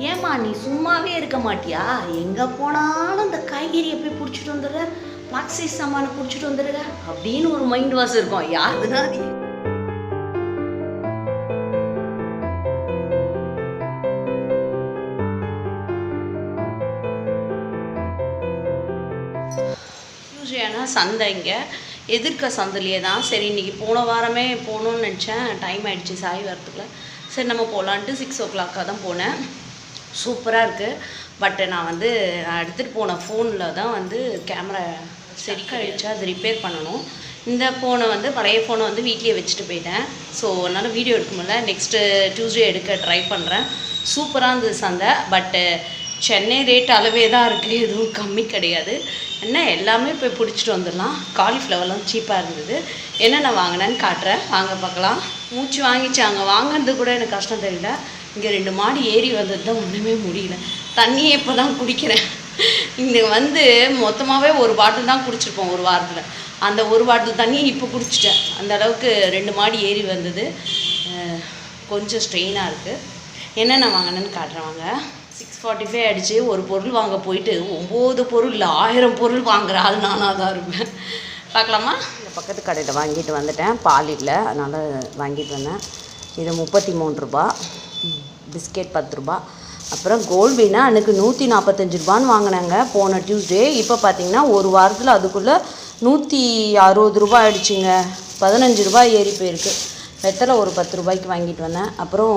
ஏம்மா நீ சும்மாவே இருக்க மாட்டியா? எங்கே போனாலும் இந்த காய்கறியை போய் பிடிச்சிட்டு வந்துடுற, பிளாக்ஸைஸ் சாமானை பிடிச்சிட்டு வந்துடுற அப்படின்னு ஒரு மைண்ட் வாஷ் இருக்கும். யாருதுன்னா அது யூஸ்வலான சந்தை இங்கே எதிர்க்க சந்தையிலே தான். சரி இன்றைக்கி போன வாரமே போகணுன்னு நினச்சேன், டைம் ஆகிடுச்சு சாய் வரத்துக்குள்ள. சரி நம்ம போகலான்ட்டு 6 o'clock தான் போனேன். சூப்பராக இருக்குது. பட் நான் எடுத்துகிட்டு போன ஃபோனில் தான் கேமரா சரி கழிச்சு அது ரிப்பேர் பண்ணணும். இந்த ஃபோனை பழைய ஃபோனை வீட்லேயே வச்சுட்டு போயிட்டேன். ஸோ அதனால் வீடியோ எடுக்க முடியல. நெக்ஸ்ட்டு டியூஸ்டே எடுக்க ட்ரை பண்ணுறேன். சூப்பராக இருந்தது சந்தை. பட்டு சென்னை ரேட் அளவே தான் இருக்குது, எதுவும் கம்மி கிடையாது. என்ன எல்லாமே போய் பிடிச்சிட்டு வந்துடலாம். காலிஃப்ளவர்லாம் சீப்பாக இருந்தது. என்னென்ன வாங்கினேன்னு காட்டுறேன், வாங்க பார்க்கலாம். மூச்சு வாங்கிச்சு. அங்கே வாங்கினது கூட எனக்கு கஷ்டம் தெரியல. இங்கே 2 மாடி ஏறி வந்தது தான் ஒன்றுமே முடியல. தண்ணியே இப்போ தான் குடிக்கிறேன். இங்கே மொத்தமாகவே ஒரு பாட்டில் தான் குடிச்சிருப்போம் ஒரு வாரத்தில். அந்த ஒரு பாட்டில் தண்ணியை இப்போ குடிச்சிட்டேன். அந்த அளவுக்கு 2 மாடி ஏறி வந்தது. கொஞ்சம் ஸ்ட்ரெயினாக இருக்குது. என்னென்ன வாங்கினேன்னு காட்டுறவாங்க. 6:45 ஆகிடுச்சு. ஒரு பொருள் வாங்க போயிட்டு 9 பொருள் இல்லை 1000 பொருள் வாங்குற ஆள் நானாக தான் இருப்பேன். பார்க்கலாமா? இந்த பக்கத்து கடையில் வாங்கிட்டு வந்துட்டேன். பால் இல்லை, அதனால் வாங்கிட்டு வந்தேன். இது 33 ரூபா. பிஸ்கெட் 10 ரூபா. அப்புறம் கோல்பீனா எனக்கு 145 ரூபான்னு வாங்கினாங்க போன டியூஸ்டே. இப்போ பார்த்தீங்கன்னா ஒரு வாரத்தில் அதுக்குள்ளே 160 ரூபா ஆகிடுச்சிங்க. 15 ரூபா ஏறி போயிருக்கு. வெத்தலை ஒரு 10 ரூபாய்க்கு வாங்கிட்டு வந்தேன். அப்புறம்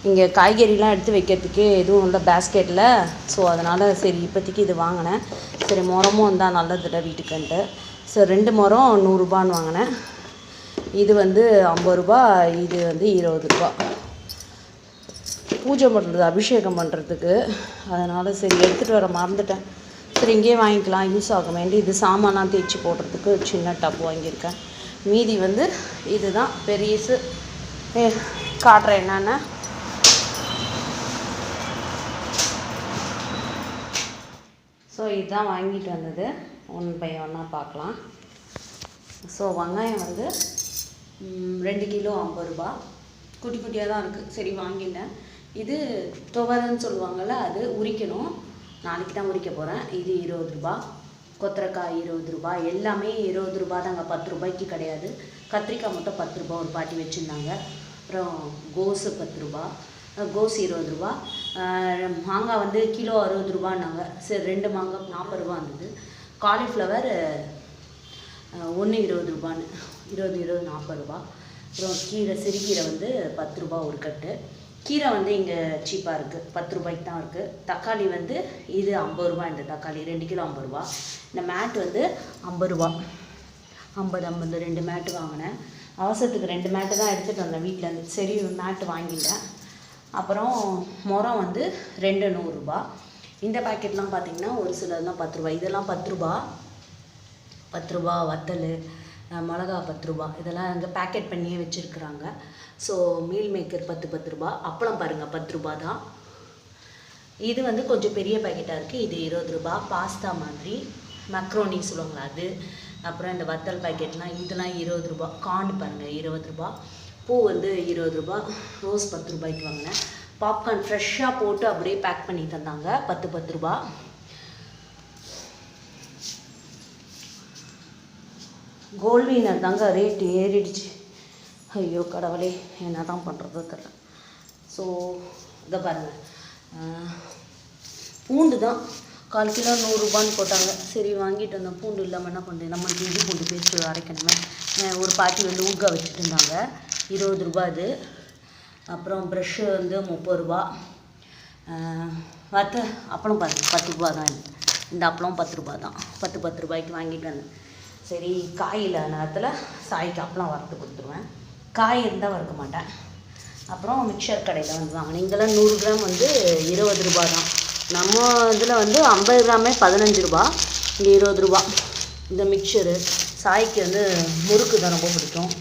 இங்கே காய்கறிலாம் எடுத்து வைக்கிறதுக்கு எதுவும் இல்லை பேஸ்கெட்டில். ஸோ அதனால் சரி இப்போதைக்கு இது வாங்கினேன். சரி முறமும் வந்தால் நல்லதில்லை வீட்டுக்குன்ட்டு. சரி 2 முறம் 100 ரூபான்னு வாங்கினேன். இது 50 ரூபா, இது 20 ரூபா. பூஜை பண்ணுறது, அபிஷேகம் பண்ணுறதுக்கு. அதனால் சரி எடுத்துகிட்டு வர மறந்துட்டேன். சரி இங்கேயே வாங்கிக்கலாம், யூஸ் ஆகும் வேண்டி. இது சாமானாக தேய்ச்சி போடுறதுக்கு சின்ன டப் வாங்கியிருக்கேன். மீதி இதுதான் பெரியசு. காட்டுறேன் என்னென்ன. ஸோ இதுதான் வாங்கிட்டு வந்தது. 1 by 1 பார்க்கலாம். ஸோ வெங்காயம் 2 கிலோ 50 ரூபா. குட்டி குட்டியாக தான் இருக்குது. சரி வாங்கிட்டேன். இது துவரன்னு சொல்லுவாங்கள்ல, அது உரிக்கணும். நாளைக்கு தான் உரிக்க போகிறேன். இது 20 ரூபா. கொத்தரக்காய் 20 ரூபா. எல்லாமே 20 ரூபா தாங்க, 10 ரூபாய்க்கு கிடையாது. கத்திரிக்காய் மட்டும் 10 ரூபா ஒரு பாட்டி வச்சுருந்தாங்க. அப்புறம் கோஸு 10 ரூபா. கோஸ் 20 ரூபா. மாங்காய் கிலோ 60 ரூபான்னாங்க. சரி 2 மாங்காய் 40 ரூபா இருந்தது. காலிஃப்ளவர் 1 20 ரூபான்னு, 20 20 40 ரூபா. அப்புறம் கீரை, சிறுகீரை 10 ரூபா ஒரு கட்டு. கீரை இங்கே சீப்பாக இருக்குது, 10 ரூபாய்க்கு தான் இருக்குது. தக்காளி இது 50 ரூபா. இந்த தக்காளி 2 கிலோ 50 ரூபா. இந்த மேட் 50 ரூபா. 50 2 மேட்டு வாங்கினேன். அவசரத்துக்கு 2 மேட்டு தான் எடுத்துகிட்டு வந்தேன் வீட்டிலேருந்து. சரி மேட்டு வாங்கிட்டேன். அப்புறம் முறம் 2 100 ரூபா. இந்த பேக்கெட்லாம் பார்த்திங்கன்னா ஒரு சிலர்லாம் 10 ரூபா. இதெல்லாம் 10 ரூபா. 10 ரூபா. வத்தல், மிளகா 10 ரூபா. இதெல்லாம் அங்கே பேக்கெட் பண்ணியே வச்சுருக்குறாங்க. ஸோ மீல் மேக்கர் 10 ரூபா. அப்பளம் பாருங்கள் 10 ரூபா தான். இது கொஞ்சம் பெரிய பேக்கெட்டாக இருக்குது. இது 20 ரூபா. பாஸ்தா மாதிரி மக்ரோனி சொல்லுவாங்களா அது. அப்புறம் இந்த வத்தல் பேக்கெட்லாம் இதெல்லாம் 20 ரூபா. கார்ன் பாருங்கள் 20 ரூபா. பூ 20 ரூபா. ரோஸ் 10 ரூபாய்க்கு வாங்கினேன். பாப்கார்ன் ஃப்ரெஷ்ஷாக போட்டு அப்படியே பேக் பண்ணி தந்தாங்க. 10 ரூபா. கோல்ட்வினர் தாங்க ரேட்டு ஏறிடுச்சு. ஐயோ கடவுளே, என்ன தான் பண்ணுறதோ தெரியல. ஸோ இதை பாருங்கள், பூண்டு தான் 1/4 கிலோ 100 ரூபான்னு போட்டாங்க. சரி வாங்கிட்டு வந்தோம். பூண்டு இல்லாமல் என்ன பண்ணுறது, நம்மளுக்கு இஞ்சி பூண்டு பேஸ்ட்டு அரைக்கணுமே. ஒரு பாட்டி ஊறுகாய் வச்சுட்டு இருந்தாங்க. 20 ரூபா இது. அப்புறம் ப்ரெஷ்ஷு 30 ரூபா. அப்பளம் பாருங்கள் 10 ரூபா தான். இந்த அப்பளம் 10 ரூபா தான். 10 ரூபாய்க்கு வாங்கிட்டு வந்தேன். சரி காய் இல்லாத நேரத்தில் சாய்க்கு அப்பளம் வறுத்து கொடுத்துருவேன். காய் இருந்தால் வறுக்க மாட்டேன். அப்புறம் மிக்சர் கடையில் வாங்கினேன். இங்கெல்லாம் 100 கிராம் 20 ரூபா தான். நம்ம இதில் 50 கிராமே 15 ரூபா. இங்கே 20 ரூபா. இந்த மிக்சரு சாய்க்கு முறுக்கு தான் ரொம்ப பிடிக்கும்.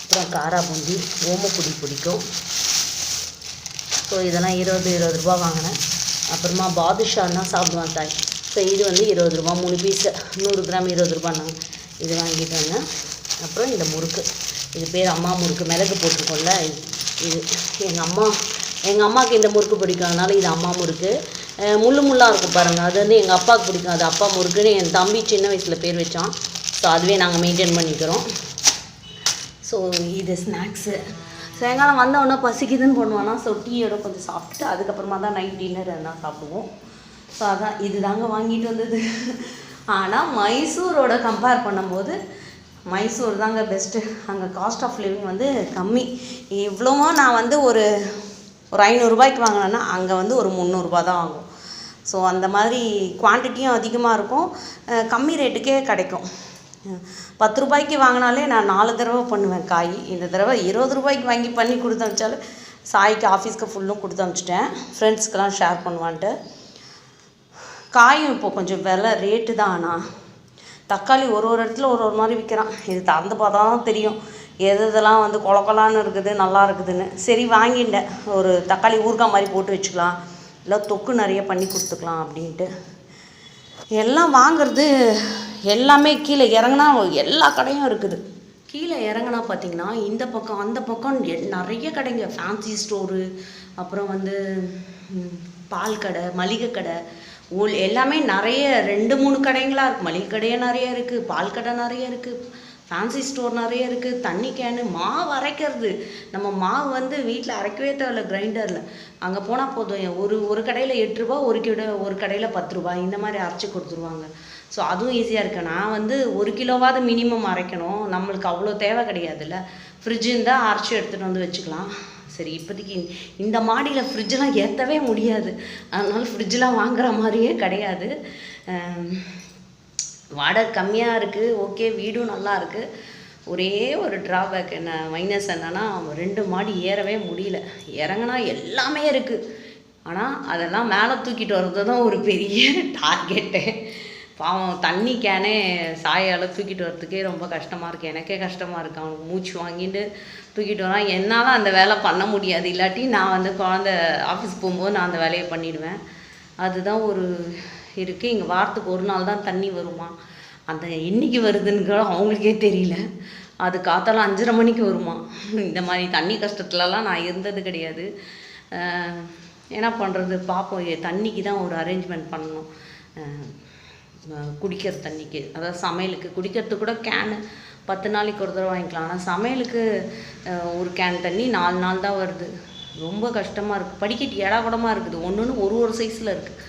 அப்புறம் காரா பூந்தி, ஓமப்பொடி பிடிக்கும். ஸோ இதெல்லாம் 20 ரூபா வாங்கினேன். அப்புறமா பாதுஷான்னா சாப்பிடுவான் சாய். ஸோ இது 20 ரூபா 3 பீஸு. 100 கிராம் 20 ரூபான்னாங்க. இது வாங்கிட்டு வந்தேன். அப்புறம் இந்த முறுக்கு, இது பேர் அம்மா முறுக்கு, மிளகு போட்டிருக்கோம்ல. இது எங்கள் அம்மா எங்கள் அம்மாவுக்கு இந்த முறுக்கு பிடிக்கும், அதனால் இது அம்மா முறுக்கு. முள்ளு முள்ளாக இருக்கும் பாருங்கள், அது வந்து எங்கள் அப்பாவுக்கு பிடிக்கும், அது அப்பா முறுக்குன்னு என் தம்பி சின்ன வயசில் பேர் வச்சான். ஸோ அதுவே நாங்கள் மெயின்டைன் பண்ணிக்கிறோம். ஸோ இது ஸ்நாக்ஸு. சாயங்காலம் வந்தோடனே பசிக்குதுன்னு பண்ணுவானா, ஸோ டீயோட கொஞ்சம் சாப்பிட்டுட்டு அதுக்கப்புறமா தான் நைட் டின்னர் எல்லாம் சாப்பிடுவோம். ஸோ அதான் இது தாங்க வாங்கிட்டு வந்தது. ஆனால் மைசூரோட கம்பேர் பண்ணும்போது மைசூர் தாங்க பெஸ்ட்டு. அங்கே காஸ்ட் ஆஃப் லிவிங் வந்து கம்மி. இவ்வளோவா நான் வந்து ஒரு 500 வாங்கினேன்னா அங்கே வந்து ஒரு 300 தான் ஆகும். ஸோ அந்த மாதிரி குவான்டிட்டியும் அதிகமாக இருக்கும், கம்மி ரேட்டுக்கே கிடைக்கும். 10 வாங்கினாலே நான் 4 தடவை பண்ணுவேன் காய். இந்த தடவை 20 வாங்கி பண்ணி கொடுத்து அனுப்பிச்சாலும் சாய்க்கு ஆஃபீஸ்க்கு ஃபுல்லும் கொடுத்து அனுப்பிச்சிட்டேன், ஃப்ரெண்ட்ஸ்க்கெலாம் ஷேர் பண்ணுவான்ட்டு. காயும் இப்போது கொஞ்சம் விலை ரேட்டு தான். ஆனால் தக்காளி ஒரு இடத்துல ஒரு மாதிரி விற்கிறான். இது திறந்து பார்த்தா தான் தெரியும் எதெல்லாம் வந்து கொலக்கொலான்னு இருக்குது நல்லா இருக்குதுன்னு. சரி வாங்கிட்டேன், ஒரு தக்காளி ஊறுகாய் மாதிரி போட்டு வச்சுக்கலாம், இல்லை தொக்கு நிறைய பண்ணி கொடுத்துக்கலாம் அப்படின்ட்டு. எல்லாம் வாங்கிறது எல்லாமே கீழே இறங்குனா எல்லா கடையும் இருக்குது. கீழே இறங்குனா பார்த்தீங்கன்னா இந்த பக்கம் அந்த பக்கம் நிறைய கடைங்க, ஃபேன்சி ஸ்டோரு, அப்புறம் வந்து பால் கடை, மளிகை கடை, எல்லாமே நிறைய 2-3 கடைங்களாக இருக்குது. மளிகை கடையே நிறைய இருக்குது, பால் கடை நிறைய இருக்குது, ஃபேன்சி ஸ்டோர் நிறைய இருக்குது. தண்ணி கேனு, மாவு அரைக்கிறது, நம்ம மாவு வந்து வீட்டில் அரைக்கவே தேவையில்ல, கிரைண்டரில். அங்கே போனால் போதும், ஒரு கடையில் 8 ரூபா, ஒரு கடையில் 10 ரூபா, இந்த மாதிரி அரைச்சி கொடுத்துருவாங்க. ஸோ அதுவும் ஈஸியாக இருக்குது. நான் வந்து 1 கிலோவாவது மினிமம் அரைக்கணும், நம்மளுக்கு அவ்வளோ தேவை கிடையாதுல்ல. ஃப்ரிட்ஜ் இருந்தால் அரைச்சி எடுத்துகிட்டு வந்து வச்சுக்கலாம். சரி இப்போதைக்கு இந்த மாடியில் ஃப்ரிட்ஜெலாம் ஏற்றவே முடியாது, அதனால் ஃப்ரிட்ஜெலாம் வாங்குற மாதிரியே கிடையாது. வாடகை கம்மியாக இருக்குது, ஓகே, வீடும் நல்லா இருக்குது. ஒரே ஒரு ட்ராபேக் என்ன, மைனஸ் என்னன்னா 2 மாடி ஏறவே முடியல. இறங்கினா எல்லாமே இருக்குது, ஆனால் அதெல்லாம் மேலே தூக்கிட்டு வர்றது தான் ஒரு பெரிய டார்கெட்டு. பாவம் தண்ணி கேனே சாயால் தூக்கிட்டு வரதுக்கே ரொம்ப கஷ்டமாக இருக்குது, எனக்கே கஷ்டமாக இருக்குது. அவனுக்கு மூச்சு வாங்கிட்டு தூக்கிட்டு வரான், என்னால் அந்த வேலை பண்ண முடியாது. இல்லாட்டி நான் வந்து குழந்த ஆஃபீஸ் போகும்போது நான் அந்த வேலையை பண்ணிவிடுவேன். அதுதான் ஒரு இருக்குது. இங்கே வாரத்துக்கு 1 நாள் தான் தண்ணி வருமா, அந்த என்றைக்கு வருதுன்னு அவங்களுக்கே தெரியல. அது காத்தால 5:30 மணிக்கு வருமா. இந்த மாதிரி தண்ணி கஷ்டத்துலலாம் நான் இருந்தது கிடையாது. என்ன பண்ணுறது, பார்ப்போம். தண்ணிக்கு தான் ஒரு அரேஞ்ச்மெண்ட் பண்ணணும், குடிக்கிற தண்ணிக்கு, அதாவது சமையலுக்கு. குடிக்கிறதுக்கு கூட கேனு 10 நாளைக்கு ஒரு தடவை வாங்கிக்கலாம், ஆனால் சமையலுக்கு ஒரு கேன் தண்ணி 4 நாள் தான் வருது. ரொம்ப கஷ்டமாக இருக்குது. படிக்கட்டு ஏடாகூடமாக இருக்குது, ஒன்று ஒரு சைஸில் இருக்குது.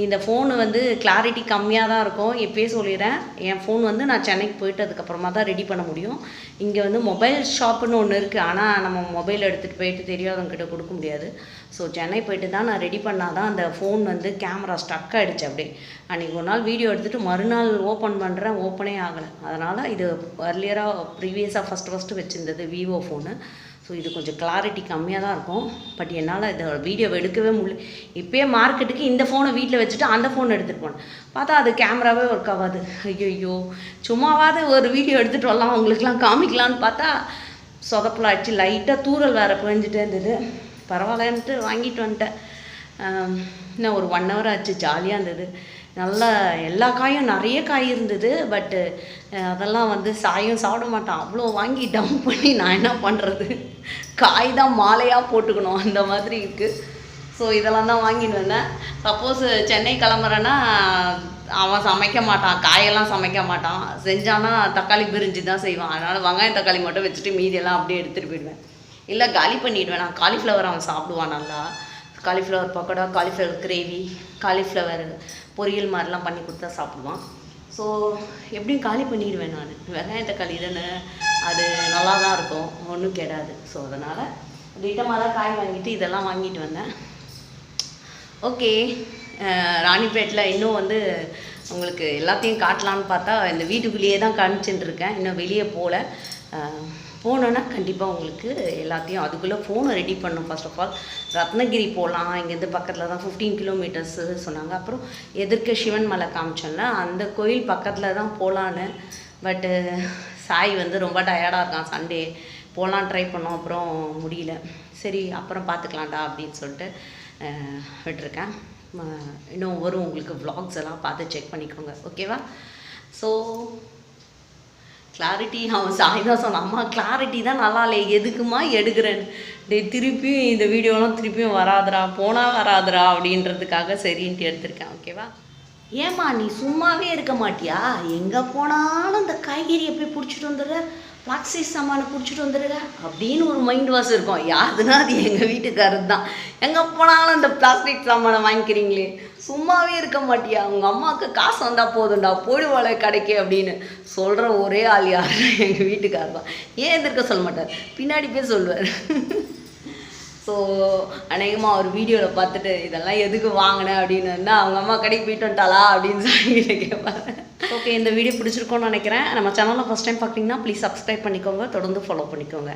இந்த ஃபோனு வந்து கிளாரிட்டி கம்மியாக தான் இருக்கும், இப்போயே சொல்லிடுறேன். என் ஃபோன் வந்து நான் சென்னைக்கு போயிட்டு அதுக்கப்புறமா தான் ரெடி பண்ண முடியும். இங்கே வந்து மொபைல் ஷாப்புன்னு ஒன்று இருக்குது, ஆனால் நம்ம மொபைல் எடுத்துகிட்டு போயிட்டு தெரியாதவங்ககிட்ட கொடுக்க முடியாது. ஸோ சென்னை போயிட்டு தான் நான் ரெடி பண்ணால் தான் அந்த ஃபோன் வந்து கேமரா ஸ்டக் ஆகிடுச்சு. அப்படியே அன்றைக்கி ஒரு நாள் வீடியோ எடுத்துகிட்டு மறுநாள் ஓப்பன் பண்ணுறேன், ஓப்பனே ஆகலை. அதனால் இது அர்லியராக ப்ரீவியஸாக ஃபஸ்ட்டு வச்சுருந்தது விவோ ஃபோனு. ஸோ இது கொஞ்சம் கிளாரிட்டி கம்மியாக தான் இருக்கும், பட் என்னால் இதை வீடியோவை எடுக்கவே முடியல. இப்போயே மார்க்கெட்டுக்கு இந்த ஃபோனை வீட்டில் வச்சுட்டு அந்த ஃபோன் எடுத்துகிட்டு போனேன், பார்த்தா அது கேமராவே ஒர்க் ஆகாது. ஐயோ, சும்மாவாவது ஒரு வீடியோ எடுத்துகிட்டு வரலாம் உங்களுக்குலாம் காமிக்கலான்னு பார்த்தா சொதப்பில் ஆகிடுச்சு. லைட்டாக தூரல் வேறு பெஞ்சிட்டே இருந்தது. பரவாயில்லன்ட்டு வாங்கிட்டு வந்துட்டேன். இன்னும் ஒரு 1 ஹவர் ஆச்சு, ஜாலியாக இருந்தது. நல்லா எல்லா காயும் நிறைய காய் இருந்தது, பட்டு அதெல்லாம் வந்து சாயும் சாப்பிட மாட்டான். அவ்வளோ வாங்கி டம்ப் பண்ணி நான் என்ன பண்ணுறது, காய் தான் மாலையாக போட்டுக்கணும் அந்த மாதிரி இருக்குது. ஸோ இதெல்லாம் தான் வாங்கிட்டு வந்தேன். சப்போஸ் சென்னை கிளம்புறேன்னா அவன் சமைக்க மாட்டான், காயெல்லாம் சமைக்க மாட்டான், செஞ்சானா தக்காளி பிரிஞ்சு தான் செய்வான். அதனால் வெங்காயம் தக்காளி மட்டும் வச்சுட்டு மீதியெல்லாம் அப்படியே எடுத்துகிட்டு போயிடுவேன், இல்லை காலி பண்ணிவிடுவேன். நான் காலிஃப்ளவர் அவன் சாப்பிடுவான் நல்லா, cauliflower pakoda, cauliflower gravy, cauliflower பொரியல் மாதிரிலாம் பண்ணி கொடுத்தா சாப்பிடுவான். ஸோ எப்படியும் காலி பண்ணிடுவேன் நான். வெங்காய தக்காளி தானே, அது நல்லா தான் இருக்கும், ஒன்றும் கெடாது. ஸோ அதனால் திட்டமாக தான் காய் வாங்கிட்டு இதெல்லாம் வாங்கிட்டு வந்தேன். ஓகே, ராணிப்பேட்டில் இன்னும் வந்து உங்களுக்கு எல்லாத்தையும் காட்டலான்னு பார்த்தா இந்த வீட்டுக்குள்ளேயே தான் காமிச்சுட்டுருக்கேன், இன்னும் வெளியே போகல. போனோன்னா கண்டிப்பாக உங்களுக்கு எல்லாத்தையும், அதுக்குள்ளே ஃபோனை ரெடி பண்ணணும். ஃபர்ஸ்ட் ஆஃப் ஆல் ரத்னகிரி போகலாம், இங்கேருந்து பக்கத்தில் தான் 15 கிலோமீட்டர்ஸு சொன்னாங்க. அப்புறம் எதிர்க்க சிவன் மலை காமிச்சோம்ல, அந்த கோயில் பக்கத்தில் தான் போகலான்னு. பட்டு சாய் வந்து ரொம்ப டயர்டாக இருக்கான், சண்டே போகலாம் ட்ரை பண்ணோம், அப்புறம் முடியல. சரி அப்புறம் பார்த்துக்கலாம்டா அப்படின்னு சொல்லிட்டு விட்டுருக்கேன். இன்னும் வரும் உங்களுக்கு வ்ளாக்ஸ் எல்லாம் பார்த்து செக் பண்ணிக்கோங்க, ஓகேவா? ஸோ கிளாரிட்டி அவன் சாய் தான் சொன்னான், அம்மா கிளாரிட்டி தான் நல்லா இல்லை, எதுக்குமா எடுக்கிறேன்னு. திருப்பியும் இந்த வீடியோலாம் திருப்பியும் வராதுரா, போனால் வராதுரா அப்படின்றதுக்காக சரின்ட்டு எடுத்திருக்கேன். ஓகேவா? ஏம்மா நீ சும்மாவே இருக்க மாட்டியா? எங்கே போனாலும் இந்த காய்கறியை போய் பிடிச்சிட்டு வந்துடுற, பிளாஸ்டிக் சாமானை பிடிச்சிட்டு வந்துடுற அப்படின்னு ஒரு மைண்ட் வாஷ் இருக்கும். யாருன்னா அது எங்கள் வீட்டுக்காரர் தான். எங்கே போனாலும் இந்த பிளாஸ்டிக் சாமானை வாங்கிக்கிறீங்களே, சும்மாவே இருக்க மாட்டியா? உங்கள் அம்மாவுக்கு காசு வந்தால் போதும்டா, போயிடுவாளே கடைக்கு அப்படின்னு சொல்கிற ஒரே ஆள் யார்? எங்கள் வீட்டுக்காரர் தான். ஏன் எதிர்க்க சொல்ல மாட்டார், பின்னாடி போய் சொல்லுவார். ஸோ அநேகமாக ஒரு வீடியோவில் பார்த்துட்டு இதெல்லாம் எதுக்கு வாங்கினேன் அப்படின்னு, அவங்க அம்மா கடைக்கு போயிட்டு வந்துட்டாளா அப்படின்னு சொல்லி கேட்பாங்க. ஓகே, இந்த வீடியோ பிடிச்சிருக்கோன்னு நினைக்கிறேன். நம்ம சேனலில் ஃபஸ்ட் டைம் பார்க்குறீங்கன்னா ப்ளீஸ் சப்ஸ்கிரைப் பண்ணிக்கோங்க, தொடர்ந்து ஃபாலோ பண்ணிக்கோங்க.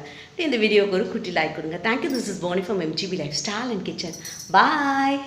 இந்த வீடியோவுக்கு ஒரு குட்டி லைக் கொடுங்க. Thank you. This is Poni from MGB lifestyle and kitchen. Bye.